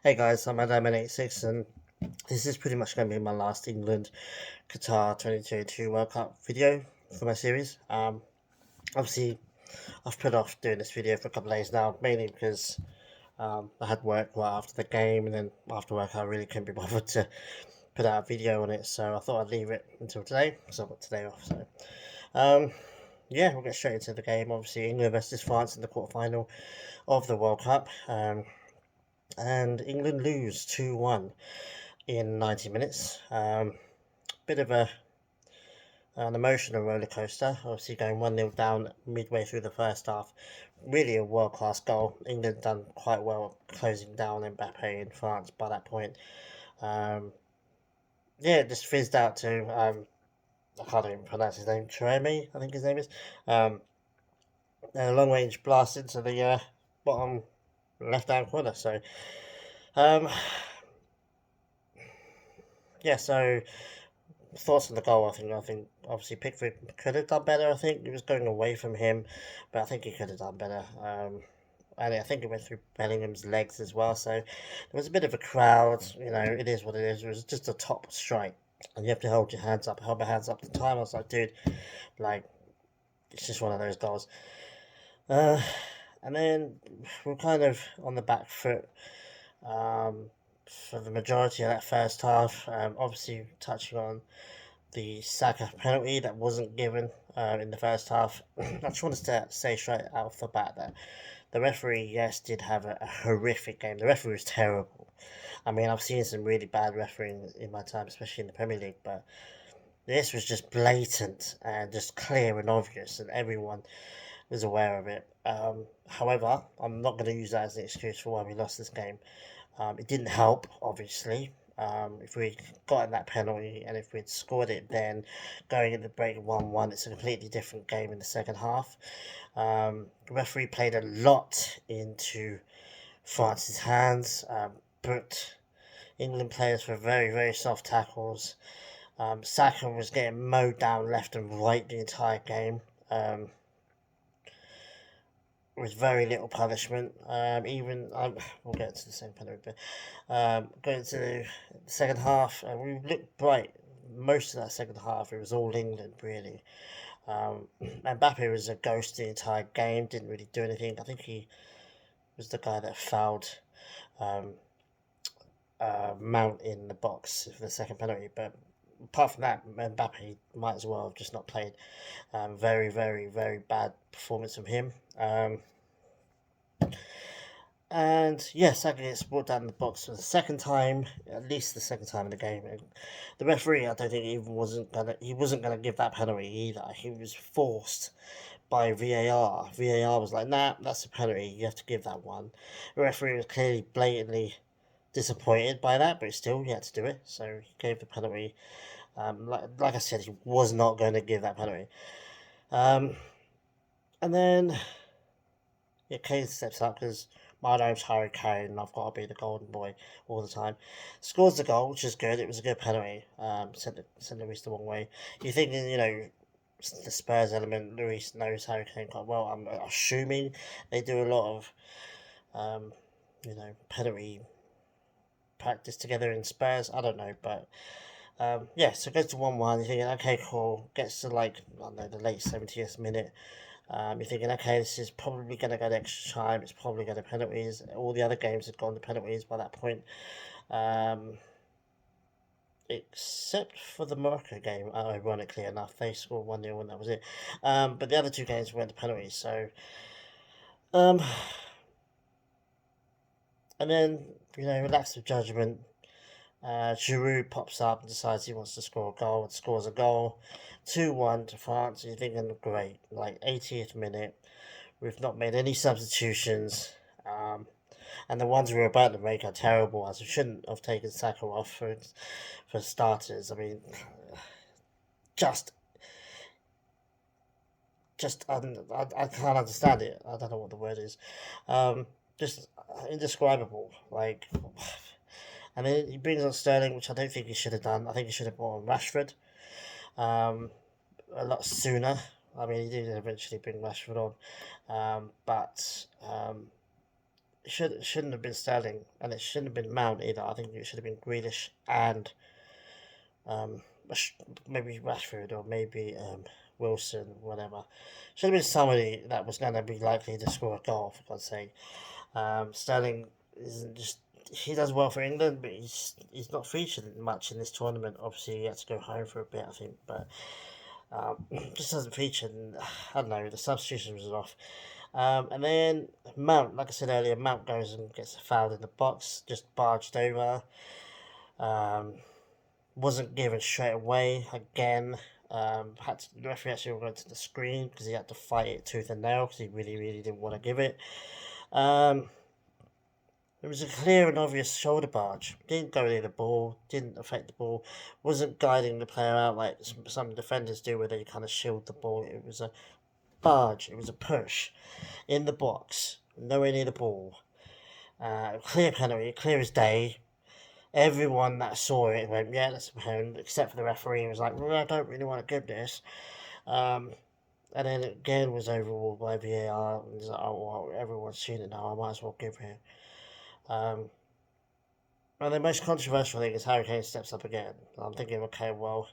Hey guys, I'm Adam86 and this is pretty much going to be my last England Qatar 2022 World Cup video for my series. Obviously, I've put off doing this video for a couple of days now, mainly because I had work right after the game, and then after work I really couldn't be bothered to put out a video on it, so I thought I'd leave it until today, because I've got today off. So, um, yeah, we'll get straight into the game. Obviously, England versus France in the quarterfinal of the World Cup, and England lose 2-1 in 90 minutes. Bit of an emotional roller coaster. Obviously, going 1-0 down midway through the first half. Really a world class goal. England done quite well closing down Mbappe in France by that point. Um, yeah, it just fizzed out to, I can't even pronounce his name, Cheremi, I think his name is. Um, a long range blast into the bottom left hand corner. So, um, yeah, so thoughts on the goal. I think obviously Pickford could have done better. I think he was going away from him, but I think he could have done better. And I think it went through Bellingham's legs as well. So there was a bit of a crowd. You know, it is what it is. It was just a top strike, and you have to hold your hands up. I held my hands up at the time. I was like, dude, like it's just one of those goals. Uh, and then we're kind of on the back foot. Um, for the majority of that first half, obviously touching on the Saka penalty that wasn't given in the first half. I just want to say straight out off the bat that the referee, yes, did have a horrific game. The referee was terrible. I mean, I've seen some really bad refereeing in my time, especially in the Premier League, but this was just blatant and just clear and obvious, and everyone was aware of it. However, I'm not going to use that as an excuse for why we lost this game. It didn't help, obviously. If we'd gotten that penalty and if we'd scored it then, going into break 1-1, it's a completely different game in the second half. The referee played a lot into France's hands, booked England players for very, very soft tackles. Saka was getting mowed down left and right the entire game. With very little punishment. Even we'll get to the same penalty, but going to the second half, we looked bright. Most of that second half, it was all England really. Mbappe was a ghost the entire game. Didn't really do anything. I think he was the guy that fouled um, Mount in the box for the second penalty. But apart from that, Mbappe might as well have just not played. Very, very, very bad performance from him. And yes, Saka gets brought down the box for the second time, at least the second time in the game. And the referee, I don't think he wasn't gonna give that penalty either. He was forced by VAR. VAR was like, nah, that's a penalty. You have to give that one. The referee was clearly blatantly disappointed by that, but still he had to do it. So he gave the penalty. Like I said, he was not going to give that penalty. Um, and then Kane steps up because my name's Harry Kane and I've got to be the golden boy all the time. Scores the goal, which is good. It was a good penalty. Sent Luis the wrong way. You're thinking, the Spurs element, Luis knows Harry Kane quite well. I'm assuming they do a lot of, penalty practice together in Spurs. I don't know, but yeah, so it goes to 1-1. You're thinking, okay, cool. Gets to like, I don't know, the late 70th minute. You're thinking, okay, this is probably going to go to extra time. It's probably going to penalties. All the other games had gone to penalties by that point, um, except for the Morocco game. Ironically enough, they scored 1-0 and that was it. But the other two games went to penalties. So, um, and then relax of judgment. Giroud pops up and decides he wants to score a goal and scores a goal. 2-1 to France. You're thinking, great, like 80th minute. We've not made any substitutions. And the ones we were about to make are terrible, as we shouldn't have taken Saka off for starters. I mean, just I can't understand it. I don't know what the word is. Just indescribable. Like, and then he brings on Sterling, which I don't think he should have done. I think he should have brought on Rashford um, a lot sooner. I mean, he did eventually bring Rashford on, but shouldn't have been Sterling, and it shouldn't have been Mount either. I think it should have been Grealish and um, maybe Rashford or maybe Wilson, whatever. Should have been somebody that was going to be likely to score a goal, for God's sake. Sterling isn't just. He does well for England, but he's not featured much in this tournament. Obviously, he had to go home for a bit, I think, but just doesn't feature. And, I don't know, the substitution was off. And then Mount, like I said earlier, Mount goes and gets fouled in the box, just barged over. Um, wasn't given straight away again. The referee actually went to the screen because he had to fight it tooth and nail because he really, really didn't want to give it. Um, it was a clear and obvious shoulder barge. Didn't go near the ball, didn't affect the ball, wasn't guiding the player out like some defenders do where they kind of shield the ball. It was a barge, it was a push in the box, nowhere near the ball. Clear penalty, clear as day. Everyone that saw it went, yeah, that's a penalty, except for the referee. He was like, well, I don't really want to give this. Um, and then it again was overruled by VAR. And he's like, oh, well, everyone's seen it now. I might as well give it. Um, and the most controversial thing is Harry Kane steps up again. I'm thinking, okay, well,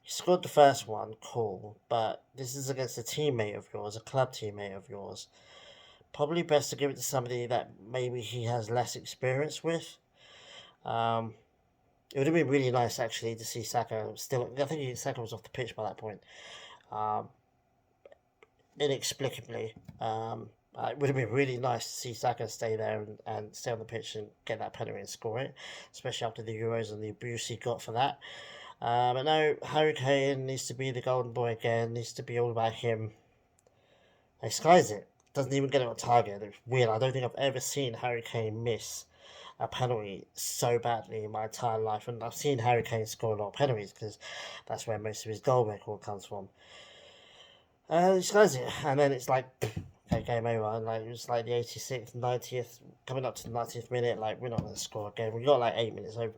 he scored the first one, cool, but this is against a teammate of yours, a club teammate of yours. Probably best to give it to somebody that maybe he has less experience with. Um, it would have been really nice actually to see Saka still. I think Saka was off the pitch by that point. Um, Inexplicably, it would have been really nice to see Saka stay there and stay on the pitch and get that penalty and score it, especially after the Euros and the abuse he got for that. But no, Harry Kane needs to be the golden boy again. Needs to be all about him. He skies it. Doesn't even get it on target. It's weird. I don't think I've ever seen Harry Kane miss a penalty so badly in my entire life. And I've seen Harry Kane score a lot of penalties because that's where most of his goal record comes from. He scores it, and then it's like, okay, game over. And like it was like the 86th, 90th, coming up to the 90th minute. Like we're not going to score again. We got like 8 minutes over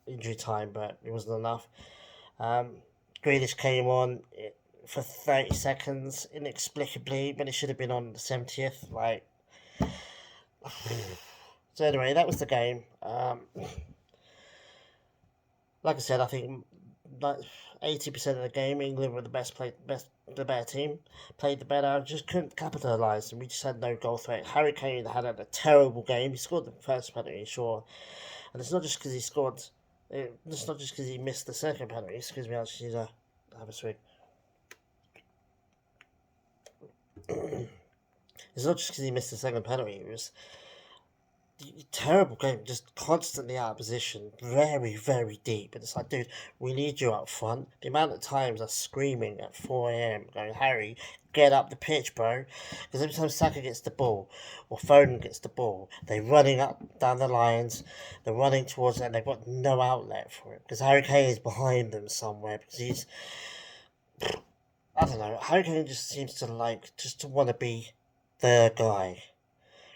injury time, but it wasn't enough. Um, Grealish came on for 30 seconds inexplicably, but it should have been on the 70th. Like, so anyway, that was the game. Like I said, I think like 80% of the game, England were the better team, played the better, just couldn't capitalise, and we just had no goal threat. Harry Kane had a terrible game. He scored the first penalty, sure, and it's not just because he scored. It's not just because he missed the second penalty. Excuse me, I just need to have a swig. It's not just because he missed the second penalty. It was terrible game, just constantly out of position, very, very deep. And it's like, dude, we need you up front. The amount of times I'm screaming at 4 a.m., going, Harry, get up the pitch, bro. Because every time Saka gets the ball, or Foden gets the ball, they're running up down the lines, they're running towards it, and they've got no outlet for it. Because Harry Kane is behind them somewhere, because he's, I don't know, Harry Kane just seems to just to want to be the guy.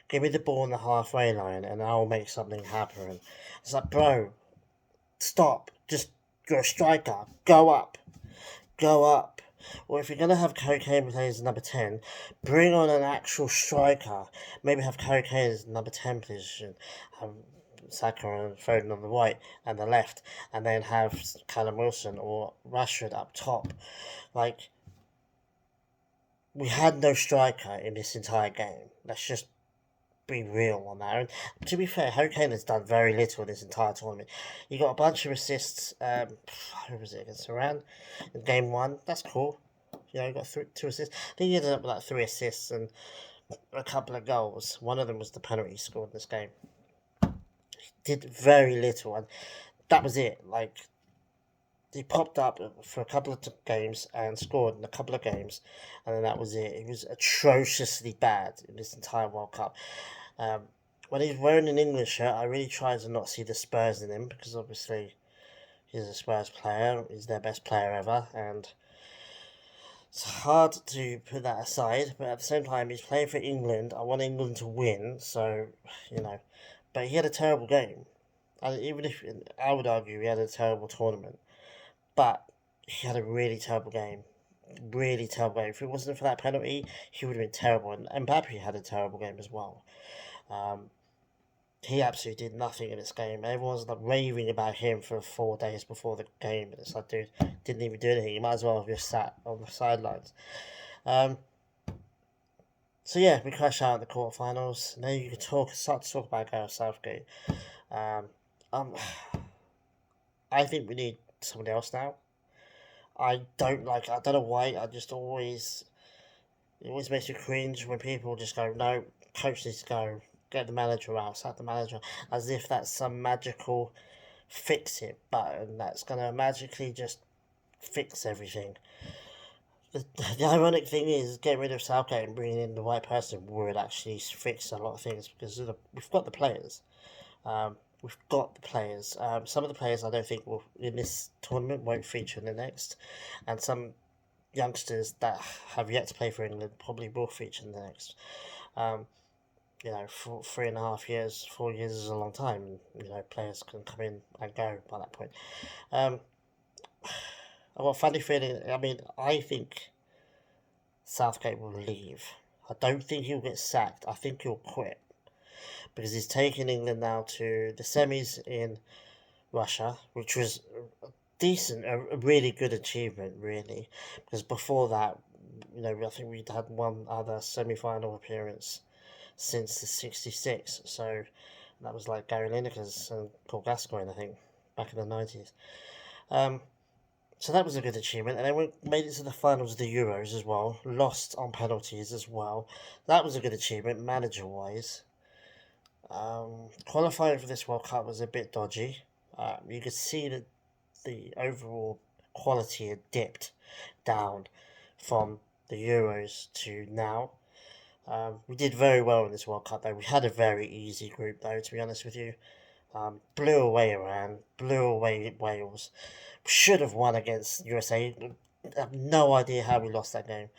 Give me the ball on the halfway line and I'll make something happen. It's like, bro, stop. Just, you're a striker. Go up. Go up. Or if you're going to have Harry Kane play as number 10, bring on an actual striker. Maybe have Harry Kane as number 10 position. Have Saka and Foden on the right and the left. And then have Callum Wilson or Rashford up top. Like, we had no striker in this entire game. Let's just be real on that. And to be fair, Harry Kane has done very little this entire tournament. He got a bunch of assists. Who was it against Iran in game one? That's cool. You know, he got two assists. I think he ended up with like 3 assists and a couple of goals. One of them was the penalty he scored in this game. He did very little, and that was it. Like, he popped up for a couple of games and scored in a couple of games, and then that was it. He was atrociously bad in this entire World Cup. Um, when he's wearing an England shirt, I really try to not see the Spurs in him because obviously he's a Spurs player. He's their best player ever, and it's hard to put that aside. But at the same time, he's playing for England. I want England to win, so you know. But he had a terrible game. And even if I would argue he had a terrible tournament, but he had a really terrible game. really terrible game. If it wasn't for that penalty, he would have been terrible. And Mbappe had a terrible game as well. Um, he absolutely did nothing in this game. Everyone's like raving about him for 4 days before the game. And it's like, dude, didn't even do anything. You might as well have just sat on the sidelines. Um, so yeah, we crash out in the quarterfinals. Now you can start to talk about Gareth Southgate. Um, um, I think we need somebody else now. I don't like. I don't know why. I just always it always makes you cringe when people just go, no, coach needs to go, get the manager out, sack the manager, as if that's some magical fix it button that's gonna magically just fix everything. The, the ironic thing is, getting rid of Southgate and bringing in the right person would actually fix a lot of things because we've got the players. We've got the players. Some of the players I don't think will in this tournament won't feature in the next, and some youngsters that have yet to play for England probably will feature in the next. Um, for 3.5 years, 4 years is a long time. Players can come in and go by that point. Um, I've got a funny feeling. I mean, I think Southgate will leave. I don't think he'll get sacked. I think he'll quit because he's taking England now to the semis in Russia, which was decent, a really good achievement, really. Because before that, I think we'd had one other semi-final appearance since the '66. So that was like Gary Lineker's and Paul Gascoigne, I think, back in the '90s. Um, so that was a good achievement, and then we made it to the finals of the Euros as well. Lost on penalties as well. That was a good achievement, manager-wise. Qualifying for this World Cup was a bit dodgy. You could see that the overall quality had dipped down from the Euros to now. We did very well in this World Cup, though. We had a very easy group, though, to be honest with you. Blew away Iran, blew away Wales. Should have won against USA. I have no idea how we lost that game.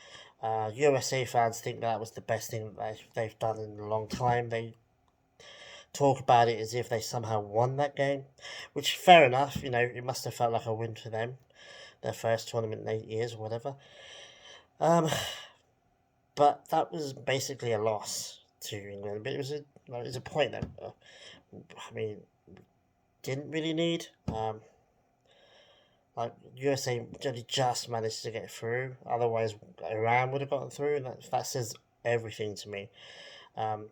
USA fans think that was the best thing that they've done in a long time. They talk about it as if they somehow won that game, which fair enough. It must have felt like a win for them, their first tournament in 8 years or whatever. But that was basically a loss to England. But it was a point that I mean didn't really need. Like USA only just managed to get through. Otherwise, Iran would have gotten through, and that says everything to me. Um,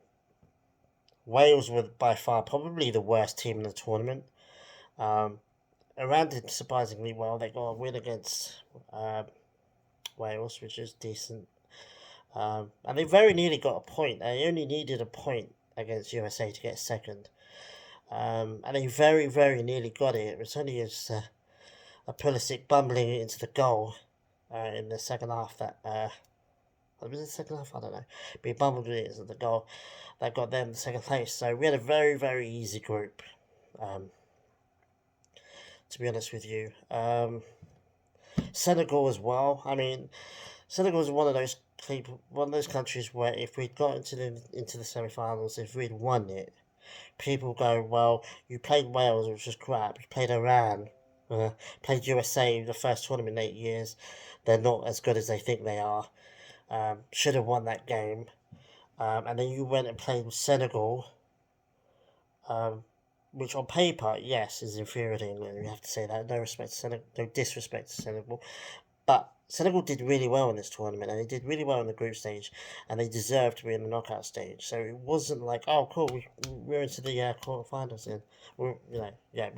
Wales were by far probably the worst team in the tournament. Um, Iran did surprisingly well. They got a win against Wales, which is decent. And they very nearly got a point. They only needed a point against USA to get second. And they very, very nearly got it. It was only just a Pulisic bumbling it into the goal in the second half that... was it the second half? I don't know. But he bumbled it into the goal that got them the second place. So we had a very, very easy group. To be honest with you. Senegal as well. I mean, Senegal was one of those countries where if we'd got into the semi-finals, if we'd won it, people go, well, you played Wales, which was crap. You played Iran, played USA, the first tournament in 8 years. They're not as good as they think they are. Should have won that game. And then you went and played with Senegal, which on paper, yes, is inferior to England. You have to say that. No disrespect to Senegal. But Senegal did really well in this tournament, and they did really well in the group stage, and they deserved to be in the knockout stage. So it wasn't like, oh, cool, we're into the quarterfinals in. We're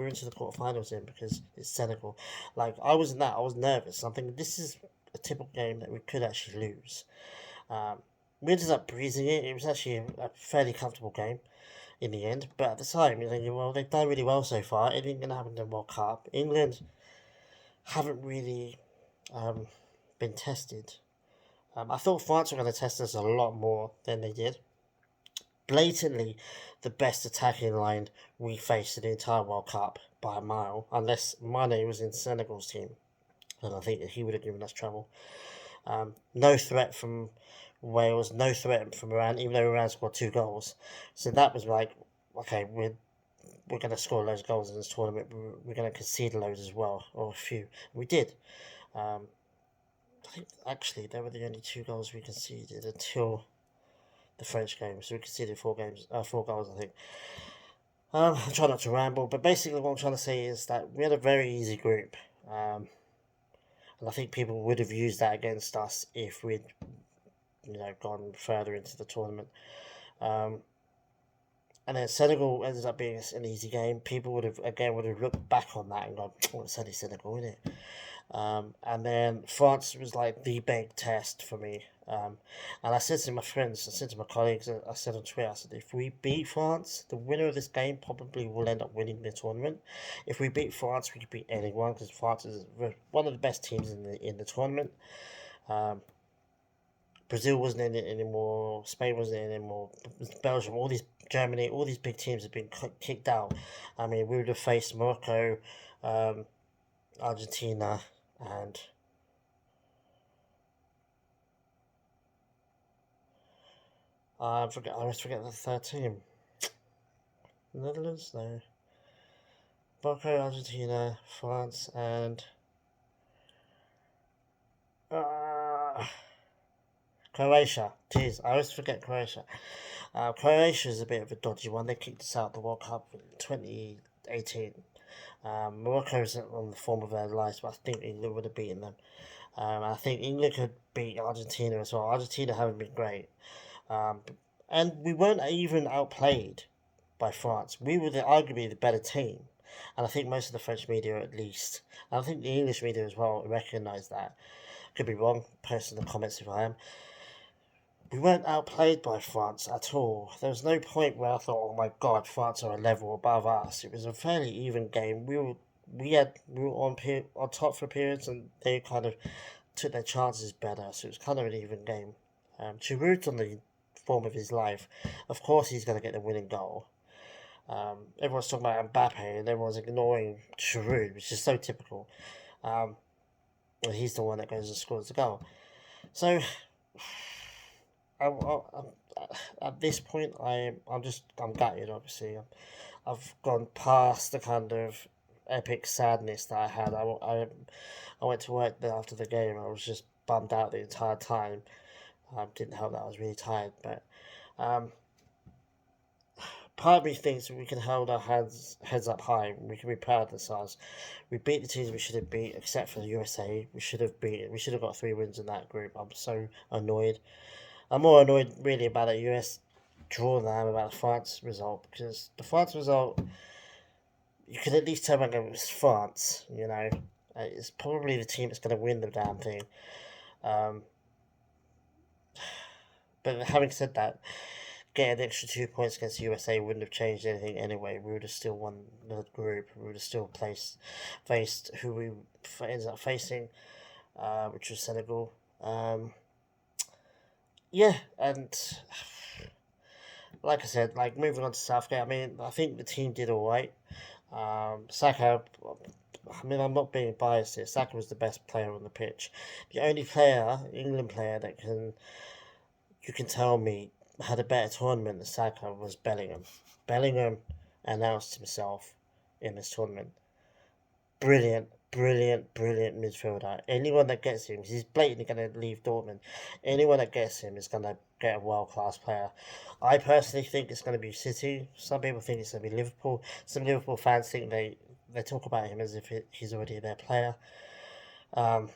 into the quarterfinals in because it's Senegal. Like I was nervous. I'm thinking this is a typical game that we could actually lose. We ended up breezing it. It was actually a fairly comfortable game in the end. But at the time, you're thinking, well, they've done really well so far. It ain't going to happen in the World Cup. England haven't really been tested. I thought France were going to test us a lot more than they did. Blatantly, the best attacking line we faced in the entire World Cup by a mile, unless Mane was in Senegal's team, and I think he would have given us trouble. No threat from Wales, no threat from Iran, even though Iran scored 2 goals. So that was like, okay, we're going to score loads of goals in this tournament. We're going to concede loads as well, or a few. We did. I think actually they were the only 2 goals we conceded until the French game. So we conceded 4 goals, I think. I try not to ramble, but basically what I'm trying to say is that we had a very easy group. And I think people would have used that against us if we'd, gone further into the tournament. Um, and then Senegal ended up being an easy game. People would have looked back on that and gone, "Oh, it's only Senegal, isn't it?" And then France was like the big test for me. And I said to my friends, I said to my colleagues, I said on Twitter, I said, if we beat France, the winner of this game probably will end up winning the tournament. If we beat France, we could beat anyone because France is one of the best teams in the tournament. Um, Brazil wasn't in it anymore. Spain wasn't in it anymore. Belgium, Germany, all these big teams have been kicked out. I mean, we would have faced Morocco, um, Argentina, and I always forget the third team. Netherlands, no. Morocco, Argentina, France, and uh, Croatia. Jeez, I always forget Croatia. Croatia is a bit of a dodgy one. They kicked us out of the World Cup in 2018. Morocco is on the form of their lives, but I think England would have beaten them. I think England could beat Argentina as well. Argentina haven't been great. Um, and we weren't even outplayed by France. We were arguably the better team. And I think most of the French media, at least, and I think the English media as well, recognise that. Could be wrong. Post in the comments if I am. We weren't outplayed by France at all. There was no point where I thought, "Oh my God, France are a level above us." It was a fairly even game. We were on top for periods, and they kind of took their chances better. So it was kind of an even game. Giroud's on the form of his life. Of course, he's going to get the winning goal. Everyone's talking about Mbappe, and everyone's ignoring Giroud, which is so typical. Um, and he's the one that goes and scores the goal. So at this point, I'm gutted. Obviously, I've gone past the kind of epic sadness that I had. I went to work after the game. I was just bummed out the entire time. Didn't help that I was really tired, but um, part of me thinks we can hold our heads up high. We can be proud of ourselves. We beat the teams we should have beat, except for the USA. We should have beat. We should have got 3 wins in that group. I'm so annoyed. I'm more annoyed really about the US draw than I am about the France result, because the France result, you could at least tell me it was France. It's probably the team that's going to win the damn thing. Um, but having said that, getting an extra 2 points against the USA wouldn't have changed anything anyway. We would have still won the group. We would have still faced who we ended up facing, which was Senegal. Yeah, and like I said, like moving on to Southgate, I mean, I think the team did all right. Saka, I mean, I'm not being biased here. Saka was the best player on the pitch. The only England player that you can tell me had a better tournament than Saka was Bellingham. Bellingham announced himself in this tournament. Brilliant, brilliant, brilliant midfielder. Anyone that gets him, he's blatantly going to leave Dortmund. Anyone that gets him is going to get a world class player. I personally think it's going to be City. Some people think it's going to be Liverpool. Some Liverpool fans think they talk about him as if he's already their player. I'd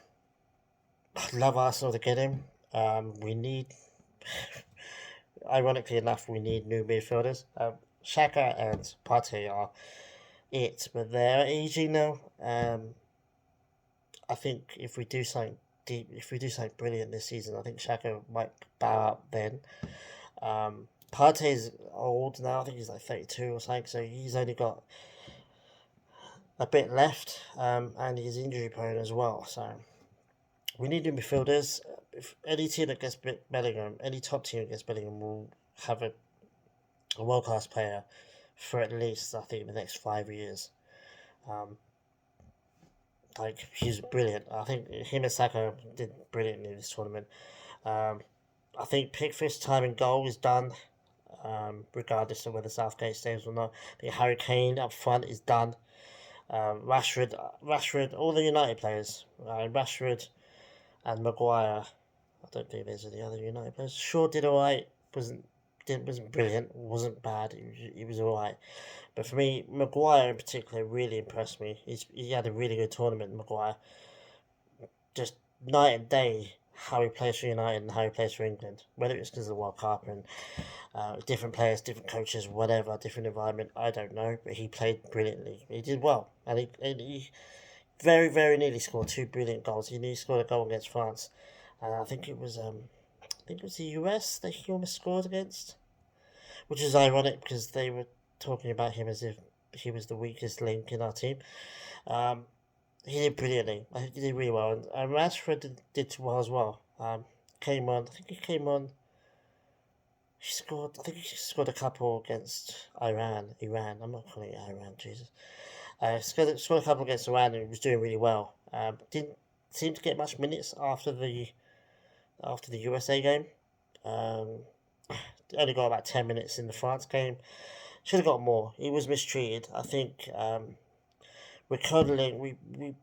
love Arsenal to get him. We need, ironically enough, we need new midfielders. Xhaka and Partey are it, but they're aging now. I think if we do something deep, if we do something brilliant this season, I think Xhaka might bow out then. Partey's old now. I think he's like 32 or something, so he's only got a bit left, and he's injury prone as well. So we need new midfielders. If any team that gets Bellingham, any top team that gets Bellingham will have a world class player for at least, I think, the next 5 years. Like, he's brilliant. I think him and Saka did brilliant in this tournament. I think Pickford's time in goal is done, regardless of whether Southgate stays or not. I think Harry Kane up front is done. Rashford, all the United players. Rashford, And Maguire, I don't think there's any other United players. Shaw did alright. Wasn't brilliant. Wasn't bad. He was alright. But for me, Maguire in particular really impressed me. He had a really good tournament. Maguire, just night and day how he plays for United and how he plays for England. Whether it's because of the World Cup and different players, different coaches, whatever, different environment, I don't know. But he played brilliantly. He did well, and he very very nearly scored two brilliant goals. He nearly scored a goal against France, and I think it was the US that he almost scored against, which is ironic because they were talking about him as if he was the weakest link in our team. Um, he did brilliantly. I think he did really well, and Rashford did well as well. Came on. I think he came on. He scored. I think he scored a couple against Iran. Iran. I'm not calling it Iran. Jesus. Scored a couple against Iran and was doing really well. Didn't seem to get much minutes after the USA game. Um, only got about 10 minutes in the France game. Should have got more. He was mistreated. I think we're cuddling. We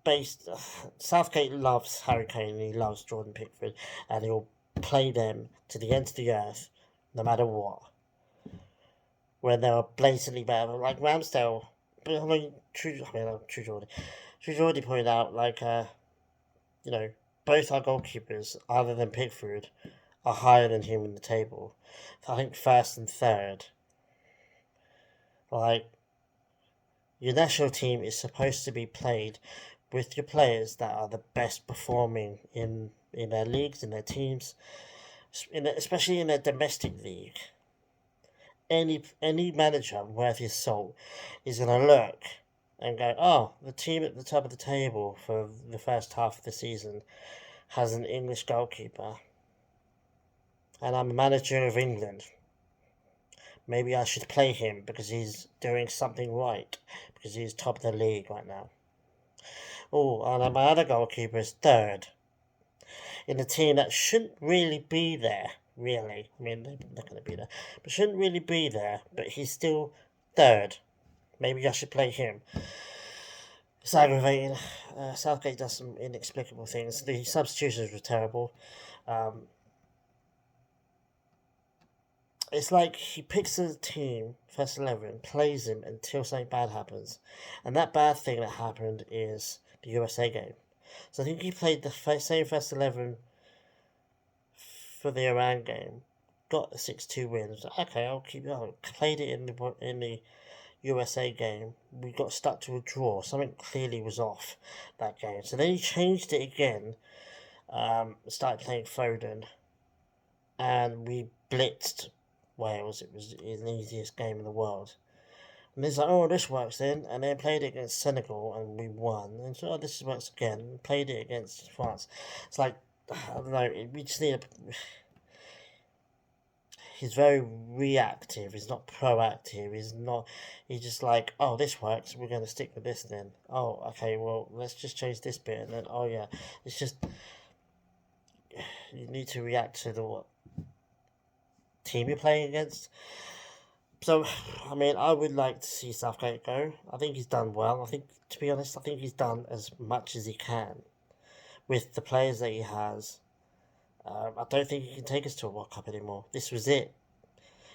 based Southgate loves Harry Kane and he loves Jordan Pickford, and he'll play them to the end of the earth, no matter what. When they are blatantly bad, like Ramsdale. But True Jordan. True Jordan pointed out you know both our goalkeepers, other than Pickford, are higher than him in the table. I think first and third. Like your national team is supposed to be played with your players that are the best performing in their leagues, in their teams, especially in their domestic league. Any manager worth his salt is going to look and go, oh, the team at the top of the table for the first half of the season has an English goalkeeper, and I'm a manager of England. Maybe I should play him because he's doing something right, because he's top of the league right now. Oh, and my other goalkeeper is third in a team that shouldn't really be there, really. I mean, they're not going to be there, but shouldn't really be there, but he's still third. Maybe I should play him. It's aggravating. Southgate does some inexplicable things. The substitutions were terrible. Um, it's like he picks a team, first 11, plays him until something bad happens. And that bad thing that happened is the USA game. So I think he played the same first 11 for the Iran game, got a 6-2 win. So, okay, I'll keep going. Played it in the USA game. We got stuck to a draw. Something clearly was off that game. So then he changed it again, started playing Foden, and we blitzed Wales. It was the easiest game in the world. And it's like, oh, this works then. And then played it against Senegal and we won. And so, oh, this works again. Played it against France. It's like, I don't know, we just need a. He's very reactive. He's not proactive. He's not. He's just like, oh, this works. We're going to stick with this then. Oh, okay. Well, let's just change this bit, and then oh yeah, it's just you need to react to the team you're playing against. So, I mean, I would like to see Southgate go. I think he's done well. I think, to be honest, I think he's done as much as he can with the players that he has. I don't think he can take us to a World Cup anymore. This was it.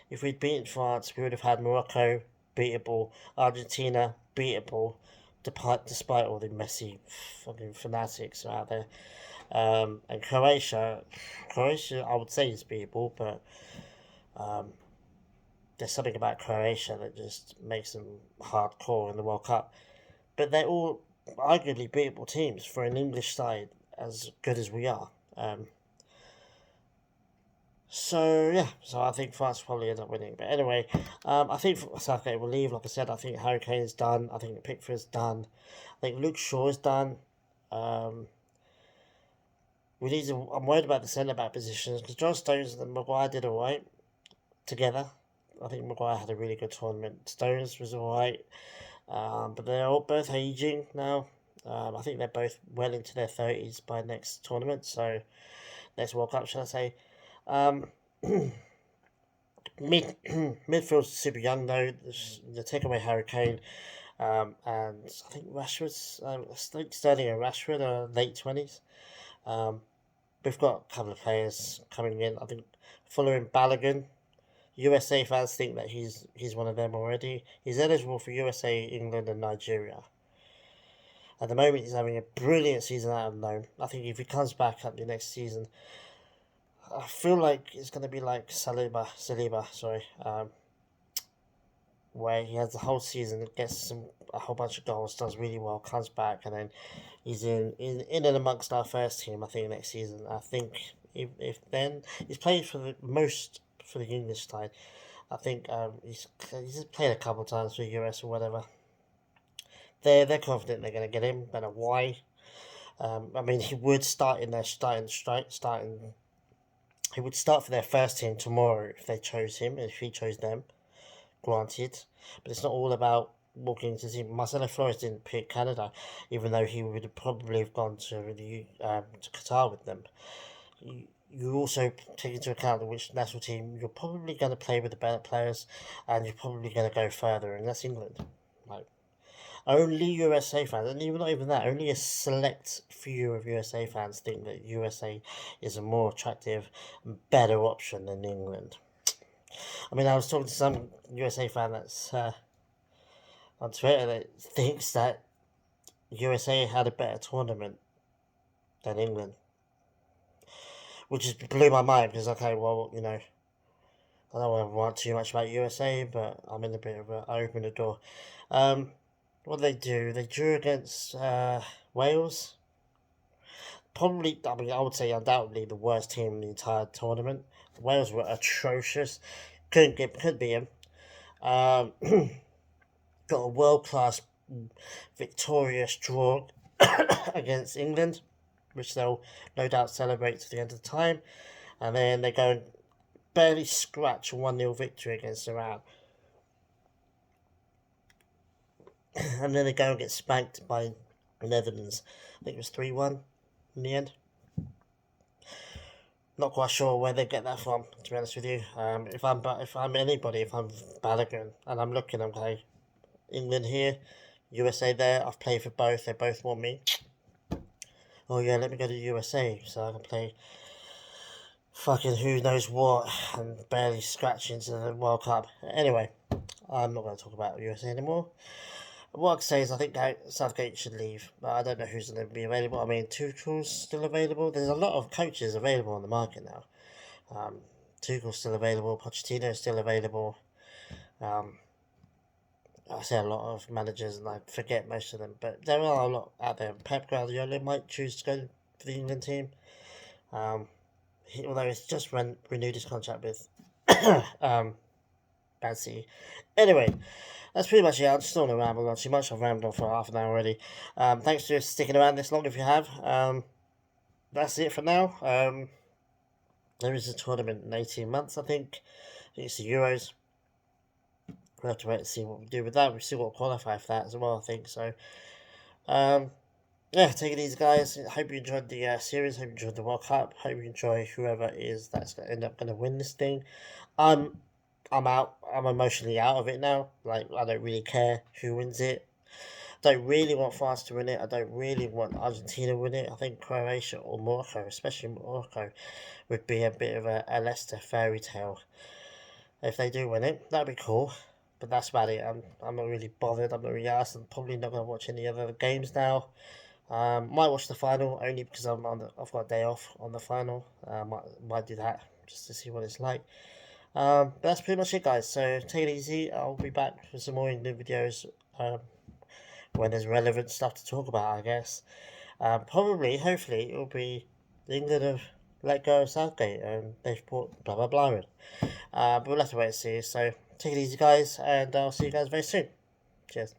If we'd beaten France, we would have had Morocco beatable, Argentina beatable, despite all the Messi fucking fanatics out there. And Croatia, I would say is beatable, but there's something about Croatia that just makes them hardcore in the World Cup. But they're all arguably beatable teams for an English side as good as we are. So I think France will probably end up winning. But anyway, I think Southgate will leave. Like I said, I think Harry Kane's done. I think Pickford's done. I think Luke Shaw is done. I'm worried about the centre back positions because John Stones and Maguire did alright together. I think Maguire had a really good tournament. Stones was alright, but they're both aging now. I think they're both well into their 30s by next tournament. So next World Cup, shall I say? Midfield's super young though. They take away Harry Kane, and I think Sterling and Rashford are late 20s. we've got a couple of players coming in. I think following Balogun, USA fans think that he's one of them already. He's eligible for USA, England, and Nigeria. At the moment, he's having a brilliant season out of loan. I think if he comes back at the next season, I feel like it's going to be like Saliba, sorry, where he has the whole season, gets a whole bunch of goals, does really well, comes back, and then he's in and amongst our first team. I think next season. I think if then he's played for the most for the English side. I think he's played a couple of times for US or whatever. They're confident they're going to get him. Don't know why. I mean, he would start in their starting. He would start for their first team tomorrow if they chose him. If he chose them, granted, but it's not all about walking into the team. Marcelo Flores didn't pick Canada, even though he would probably have gone to Qatar with them. You also take into account which national team you're probably going to play with the better players, and you're probably going to go further, and that's England. Like, only USA fans, and even not even that, only a select few of USA fans think that USA is a more attractive, better option than England. I mean, I was talking to some USA fan that's on Twitter that thinks that USA had a better tournament than England, which just blew my mind because, okay, well, you know, I don't want to rant too much about USA, but I'm in a bit of a, I open the door. What did they do? They drew against Wales. Probably, I mean, I would say undoubtedly the worst team in the entire tournament. Wales were atrocious. Could be him. Got a world class victorious draw against England, which they'll no doubt celebrate to the end of the time. And then they go and barely scratch a 1-0 victory against Iran. And then they go and get spanked by the Netherlands. I think it was 3-1 in the end. Not quite sure where they get that from, to be honest with you. If I'm anybody, if I'm Balogun and I'm looking, I'm going, England here, USA there. I've played for both. They both want me. Oh yeah, let me go to USA so I can play fucking who knows what and barely scratch into the World Cup. Anyway, I'm not going to talk about USA anymore. What I can say is I think Southgate should leave, but I don't know who's going to be available. I mean, Tuchel's still available. There's a lot of coaches available on the market now. Tuchel's still available. Pochettino's still available. I say a lot of managers and I forget most of them, but there are a lot out there. Pep Guardiola might choose to go for the England team. Although he's just renewed his contract with Man City. Anyway, that's pretty much it. I'm just not going to ramble on too much. I've rambled on for half an hour already. Thanks for sticking around this long if you have. That's it for now. There is a tournament in 18 months, I think. It's the Euros. We'll have to wait and see what we do with that. We'll see what qualify for that as well, I think. So, yeah, take it easy, guys. Hope you enjoyed the series. Hope you enjoyed the World Cup. Hope you enjoy whoever is that's going to end up going to win this thing. I'm out. I'm emotionally out of it now. Like, I don't really care who wins it. I don't really want France to win it. I don't really want Argentina to win it. I think Croatia or Morocco, especially Morocco, would be a bit of a Leicester fairy tale. If they do win it, that'd be cool. But that's about it. I'm not really bothered. I'm not really asked. I'm probably not going to watch any other games now. Might watch the final only because I've got a day off on the final. Might do that just to see what it's like. But that's pretty much it, guys. So take it easy. I'll be back for some more England videos when there's relevant stuff to talk about, I guess. Probably, hopefully, it'll be England have let go of Southgate and they've brought blah blah blah in. But we'll have to wait and see. So take it easy, guys, and I'll see you guys very soon. Cheers.